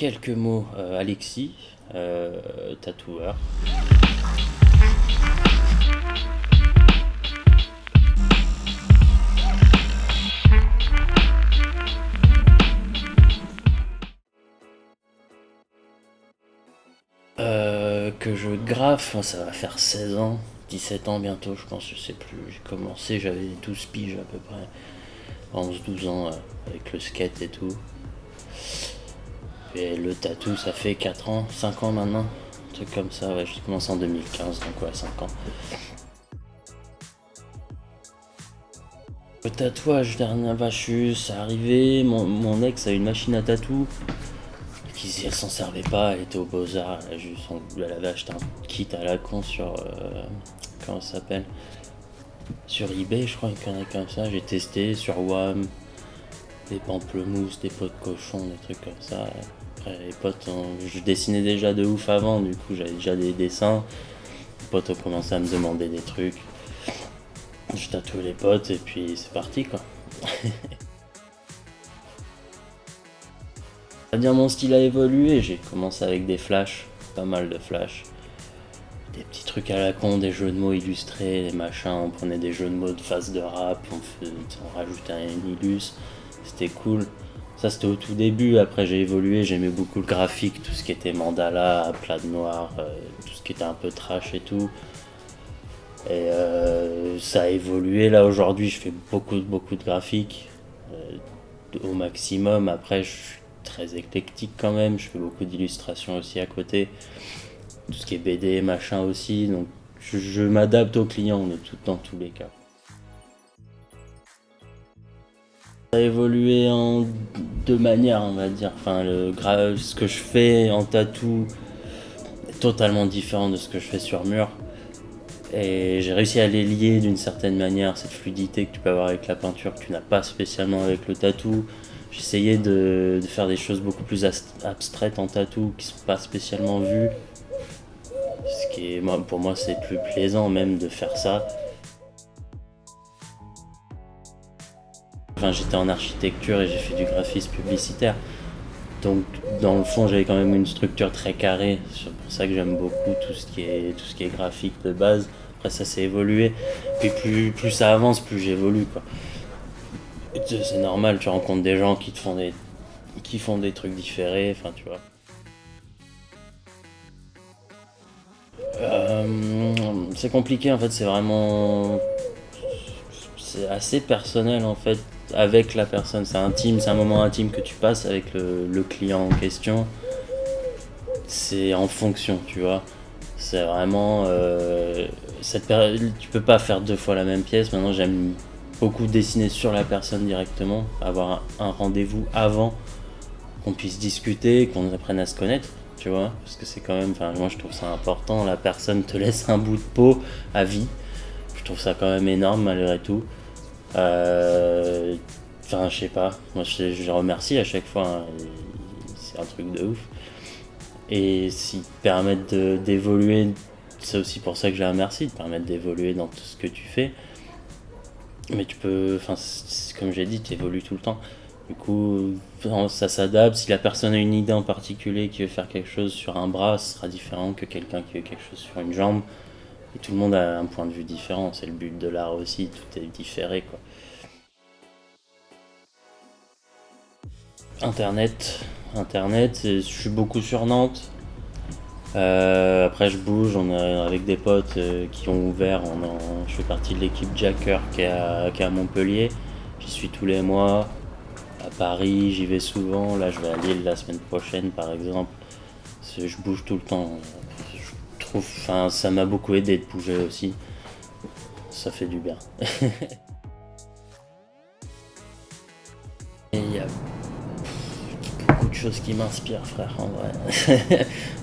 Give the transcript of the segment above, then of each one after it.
quelques mots, Alexis, tatoueur. Que je graffe, ça va faire 16 ans, 17 ans bientôt, je pense, je sais plus. J'ai commencé, j'avais 12 piges à peu près, 11-12 ans avec le skate et tout. Et le tatou, ça fait 4 ans, 5 ans maintenant, un truc comme ça. Ouais, j'ai commencé en 2015, donc ouais, 5 ans. Le tatouage, dernière vache, c'est arrivé. Mon ex a une machine à tatou. Elle s'en servait pas, elle était au Beaux-Arts. Elle avait acheté un kit à la con sur. Comment ça s'appelle? Sur eBay, je crois, qu'il y en a comme ça. J'ai testé sur WAM, des pamplemousses, des pots de cochon, des trucs comme ça. Après, les potes, je dessinais déjà de ouf avant, du coup, j'avais déjà des dessins. Les potes ont commencé à me demander des trucs. Je tatouais les potes et puis c'est parti quoi. À dire mon style a évolué, j'ai commencé avec des flashs, pas mal de flashs. Des petits trucs à la con, des jeux de mots illustrés, des machins, on prenait des jeux de mots de phase de rap, on rajoutait un illus, c'était cool. Ça c'était au tout début, après j'ai évolué, j'aimais beaucoup le graphique, tout ce qui était mandala, plat de noir, tout ce qui était un peu trash et tout. Et ça a évolué, là aujourd'hui je fais beaucoup de graphiques, au maximum, après je suis très éclectique quand même, je fais beaucoup d'illustrations aussi à côté, tout ce qui est BD, machin aussi, donc je m'adapte aux clients dans tous les cas. Ça a évolué en deux manières, on va dire. Enfin, ce que je fais en tatou est totalement différent de ce que je fais sur mur. Et j'ai réussi à les lier d'une certaine manière, cette fluidité que tu peux avoir avec la peinture que tu n'as pas spécialement avec le tatou. J'essayais de faire des choses beaucoup plus abstraites en tatou qui sont pas spécialement vues. Ce qui est, pour moi, c'est plus plaisant même de faire ça. Enfin, j'étais en architecture et j'ai fait du graphisme publicitaire. Donc, dans le fond, j'avais quand même une structure très carrée. C'est pour ça que j'aime beaucoup tout ce qui est graphique de base. Après, ça s'est évolué. Puis plus ça avance, plus j'évolue, quoi. C'est normal, tu rencontres des gens qui font des trucs différés, enfin, tu vois. C'est compliqué, en fait, c'est assez personnel, en fait, avec la personne. C'est intime, c'est un moment intime que tu passes avec le client en question. C'est en fonction, tu vois. C'est vraiment. Tu peux pas faire deux fois la même pièce. Maintenant, j'aime beaucoup dessiner sur la personne directement, avoir un rendez-vous avant qu'on puisse discuter, qu'on apprenne à se connaître, tu vois. Parce que c'est quand même. Enfin, moi, je trouve ça important. La personne te laisse un bout de peau à vie. Je trouve ça quand même énorme, malgré tout. Enfin, je sais pas. Moi, je remercie à chaque fois, hein. C'est un truc de ouf. Et s'ils te permettent d'évoluer, c'est aussi pour ça que je les remercie, de permettre d'évoluer dans tout ce que tu fais. Mais tu peux, enfin, comme j'ai dit, tu évolues tout le temps. Du coup, ça s'adapte. Si la personne a une idée en particulier qui veut faire quelque chose sur un bras, ce sera différent que quelqu'un qui veut quelque chose sur une jambe. Et tout le monde a un point de vue différent. C'est le but de l'art aussi, tout est différé, quoi. Internet, je suis beaucoup sur Nantes. Après je bouge, avec des potes qui ont ouvert, je fais partie de l'équipe Jacker qui est à Montpellier. J'y suis tous les mois. À Paris, j'y vais souvent. Là, je vais à Lille la semaine prochaine, par exemple. Je bouge tout le temps. Je trouve, enfin, ça m'a beaucoup aidé de bouger aussi. Ça fait du bien. Et il y a beaucoup de choses qui m'inspirent, frère, en vrai.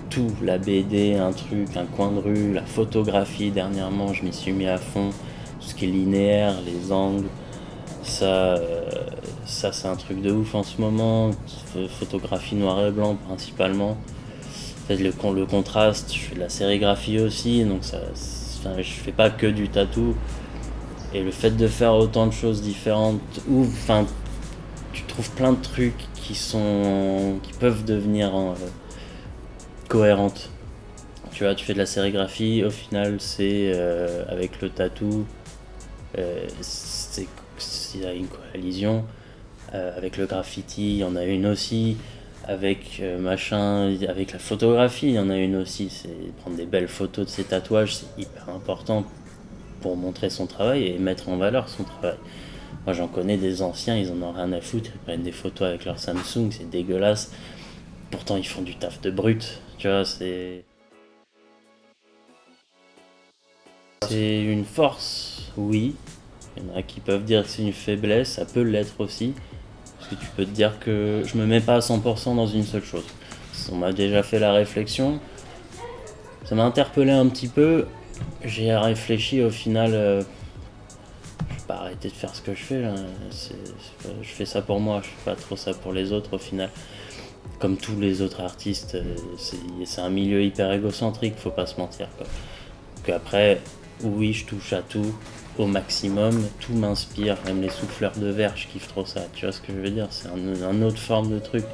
Tout, la BD, un truc, un coin de rue, la photographie, dernièrement, je m'y suis mis à fond. Tout ce qui est linéaire, les angles, ça, euh, ça c'est un truc de ouf en ce moment. Photographie noir et blanc principalement. En fait, le contraste, je fais de la sérigraphie aussi, donc enfin, je fais pas que du tatou. Et le fait de faire autant de choses différentes, enfin, tu trouves plein de trucs qui peuvent devenir cohérentes. Tu vois, tu fais de la sérigraphie, au final c'est avec le tatou, il y a une collision. Avec le graffiti, il y en a une aussi. Avec avec la photographie, il y en a une aussi. C'est prendre des belles photos de ses tatouages, c'est hyper important pour montrer son travail et mettre en valeur son travail. Moi j'en connais des anciens, ils en ont rien à foutre, ils prennent des photos avec leur Samsung, c'est dégueulasse. Pourtant ils font du taf de brut, tu vois, c'est une force, oui. Il y en a qui peuvent dire que c'est une faiblesse, ça peut l'être aussi. Parce que tu peux te dire que je me mets pas à 100% dans une seule chose. On m'a déjà fait la réflexion, ça m'a interpellé un petit peu. J'ai réfléchi au final, je vais pas arrêter de faire ce que je fais là. Je fais ça pour moi, je fais pas trop ça pour les autres au final. Comme tous les autres artistes, c'est un milieu hyper égocentrique, faut pas se mentir quoi. Donc après, oui, je touche à tout au maximum, tout m'inspire, même les souffleurs de verre, je kiffe trop ça, tu vois ce que je veux dire, c'est un autre forme de truc.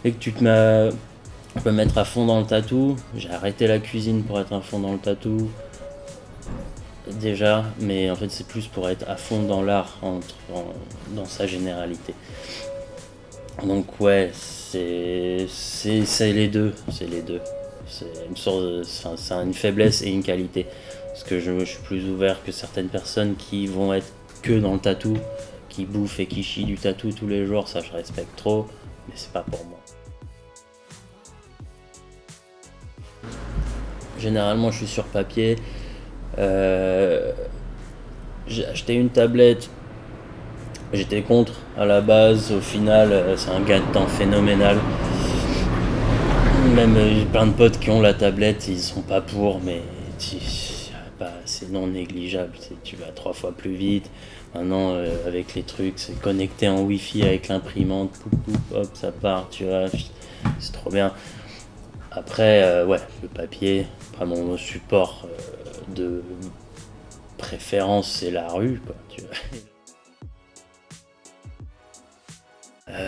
Et que on peut mettre à fond dans le tatou, j'ai arrêté la cuisine pour être à fond dans le tatou, déjà, mais en fait c'est plus pour être à fond dans l'art, dans sa généralité. Donc ouais, c'est les deux, c'est les deux. C'est une sorte enfin, c'est une faiblesse et une qualité. Parce que je suis plus ouvert que certaines personnes qui vont être que dans le tatou, qui bouffent et qui chient du tatou tous les jours, ça je respecte trop, mais c'est pas pour moi. Généralement je suis sur papier. J'ai acheté une tablette. J'étais contre à la base, au final c'est un gain de temps phénoménal. Même j'ai plein de potes qui ont la tablette, ils sont pas pour, mais c'est non négligeable. Tu vas 3 fois plus vite. Maintenant, avec les trucs, c'est connecté en Wi-Fi avec l'imprimante, poup, poup, hop, ça part, tu vois, c'est trop bien. Après, ouais, le papier, après mon support de préférence, c'est la rue, quoi, tu vois.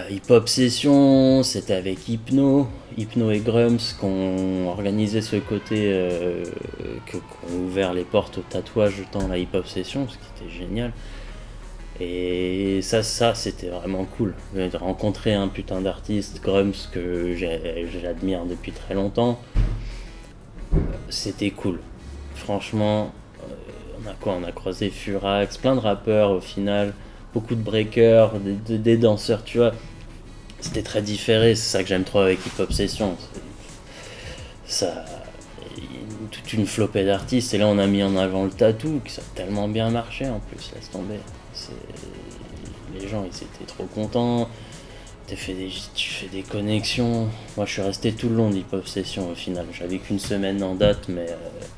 Hip Hop Session, c'était avec Hypno et Grums qu'on organisait ce côté, qu'on a ouvert les portes au tatouage dans la Hip Hop Session, ce qui était génial. Et ça c'était vraiment cool. J'ai rencontré un putain d'artiste, Grums, que j'admire depuis très longtemps. C'était cool. Franchement, on a croisé Furax, plein de rappeurs au final, beaucoup de breakers, des danseurs, tu vois. C'était très différé, c'est ça que j'aime trop avec Hip Hop Session. Ça, toute une flopée d'artistes, et là on a mis en avant le tatou, qui ça a tellement bien marché en plus, laisse tomber. Les gens ils étaient trop contents, tu fais des connexions. Moi je suis resté tout le long de Hip Hop Session au final, j'avais qu'une semaine en date, mais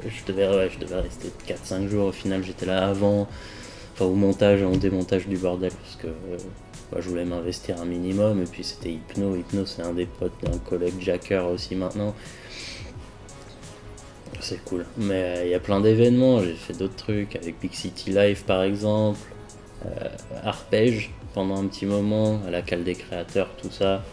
je devais rester 4-5 jours au final, j'étais là avant, enfin au montage et au démontage du bordel, parce que moi, je voulais m'investir un minimum, et puis c'était Hypno, c'est un des potes d'un collègue Jacker aussi maintenant. C'est cool, mais il y a plein d'événements, j'ai fait d'autres trucs avec Big City Live par exemple, Arpège pendant un petit moment, à la cale des créateurs, tout ça.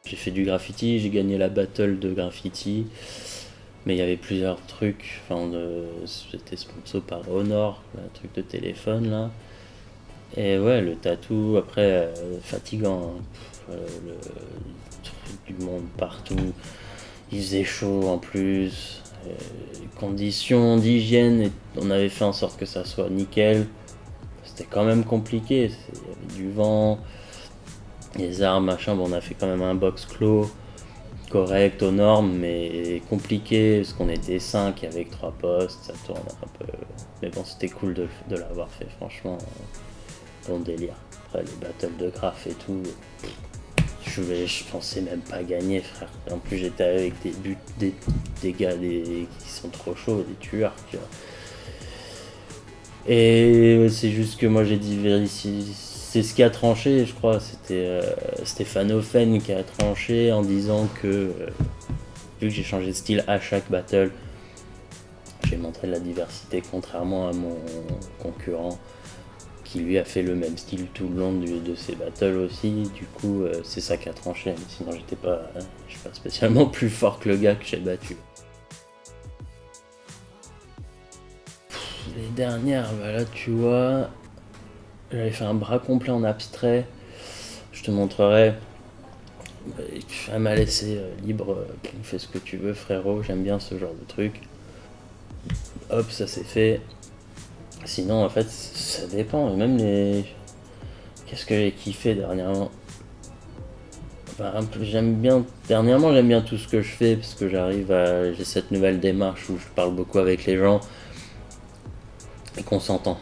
J'ai fait du graffiti, j'ai gagné la battle de graffiti, mais il y avait plusieurs trucs, enfin, c'était sponsor par Honor, un truc de téléphone là. Et ouais, le tatou, après, fatigant, hein. Le truc du monde partout, il faisait chaud en plus, conditions d'hygiène, on avait fait en sorte que ça soit nickel. C'était quand même compliqué, il y avait du vent, les armes, machin, bon, on a fait quand même un box clos, correct, aux normes, mais compliqué, parce qu'on était 5 avec 3 postes, ça tourne un peu. Mais bon, c'était cool de l'avoir fait, franchement, bon délire. Après, les battles de graph et tout, je pensais même pas gagner, frère. En plus, j'étais avec des gars qui sont trop chauds, des tueurs, tu vois. Et c'est juste que moi j'ai dit c'est ce qui a tranché, je crois, c'était Stéphane Offen qui a tranché en disant que vu que j'ai changé de style à chaque battle, j'ai montré de la diversité contrairement à mon concurrent. qui lui a fait le même style tout le long de ses battles aussi. Du coup, c'est ça qui a tranché. Mais sinon, je suis pas spécialement plus fort que le gars que j'ai battu. Les dernières, bah là, tu vois, j'avais fait un bras complet en abstrait. Je te montrerai. Elle m'a laissé libre. Fais ce que tu veux, frérot. J'aime bien ce genre de truc. Hop, ça c'est fait. Sinon, en fait, ça dépend. Et même les. Qu'est-ce que j'ai kiffé dernièrement? Dernièrement, j'aime bien tout ce que je fais parce que j'ai cette nouvelle démarche où je parle beaucoup avec les gens et qu'on s'entend.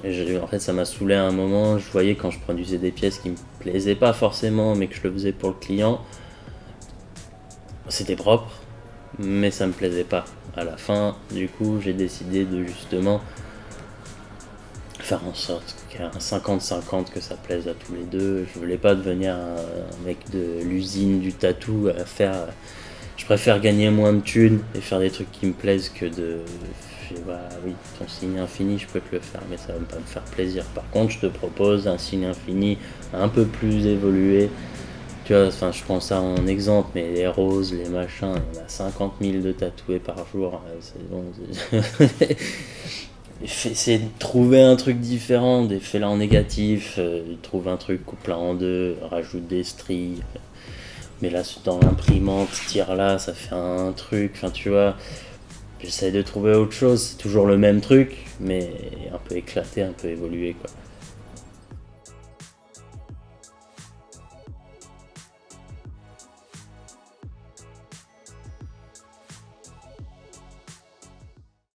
En fait, ça m'a saoulé à un moment. Je voyais quand je produisais des pièces qui me plaisaient pas forcément, mais que je le faisais pour le client. C'était propre, mais ça me plaisait pas. À la fin, du coup, j'ai décidé de justement faire en sorte qu'il y ait un 50-50, que ça plaise à tous les deux. Je voulais pas devenir un mec de l'usine du tatou à faire. Je préfère gagner moins de thunes et faire des trucs qui me plaisent que de. Bah oui, ton signe infini, je peux te le faire, mais ça va pas me faire plaisir. Par contre, je te propose un signe infini un peu plus évolué. Tu vois, enfin, je prends ça en exemple, mais les roses, les machins, il y en a 50 000 de tatoués par jour. C'est bon. Essayer de trouver un truc différent, des faits là en négatif, trouve un truc, coupe-la en deux, rajoute des stries. Mais là, dans l'imprimante, tire là, ça fait un truc, enfin tu vois. J'essaie de trouver autre chose, c'est toujours le même truc, mais un peu éclaté, un peu évolué quoi.